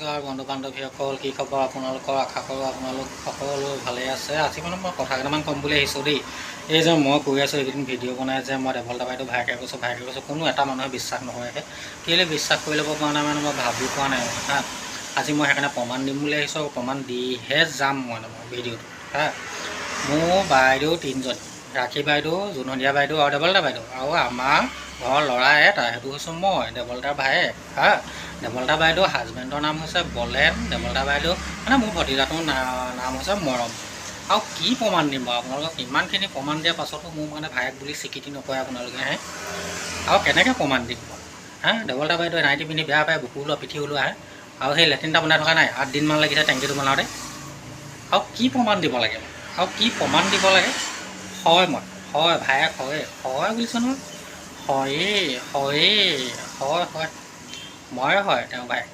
নমস্কাৰ বন্ধু বান্ধৱীসকল, কি খবৰ আপোনালোকৰ? আশা কৰোঁ আপোনালোক সকলো ভালে আছে। আজি মানে মই কথা কেইটামান ক'ম বুলি আহিছোঁ দেই। এই যে মই কৈ আছোঁ এইকেইদিন ভিডিঅ' বনাই যে মই দেৱলতা বাইদেউ ভাইকে কৈছোঁ, কোনো এটা মানুহে বিশ্বাস নকৰেহে। কেলৈ বিশ্বাস কৰি ল'ব পৰা নাই মানে মই ভাবি পোৱা নাই হা। আজি মই সেইকাৰণে প্ৰমাণ দিম বুলি আহিছোঁ আৰু প্ৰমাণ দিহে যাম মই ভিডিঅ'টো হা। মোৰ বাইদেউ তিনিজনী, ৰাখী বাইদেউ, জোনলীয়া বাইদেউ আৰু দেৱলতা বাইদেউ, আৰু আমাৰ ঘৰৰ ল'ৰা এটা, সেইটো হৈছোঁ মই, দেৱলতাৰ ভায়েক হা। দেৱলতা বাইদেউ হাজবেণ্ডৰ নাম হৈছে বলেন, দেৱলতা বাইদেউ মানে মোৰ ভতিজাটোৰ নাম হৈছে মৰম। আৰু কি প্ৰমাণ দিম বাৰু আপোনালোকক? ইমানখিনি প্ৰমাণ দিয়াৰ পাছতো মোৰ মানে ভায়েক বুলি স্বীকৃতি নকৰে আপোনালোকে হে। আৰু কেনেকৈ প্ৰমাণ দিম হা? দেৱলতা বাইদেৱে নাইটি পিন্ধি বেয়া পায়, বুকু ওলোৱা পিঠি ওলোৱা আহে, আৰু সেই লেট্ৰিনটা বনাই থকা নাই 8 দিনমান লাগিছে টেংকিটো বনাওঁতে। আৰু কি প্ৰমাণ দিব লাগে? আৰু কি প্ৰমাণ দিব লাগে? হয় মই হয় ভায়েক হয় বুলিছোঁ নহয়, হয় মই হয় তেওঁ ভায়েক।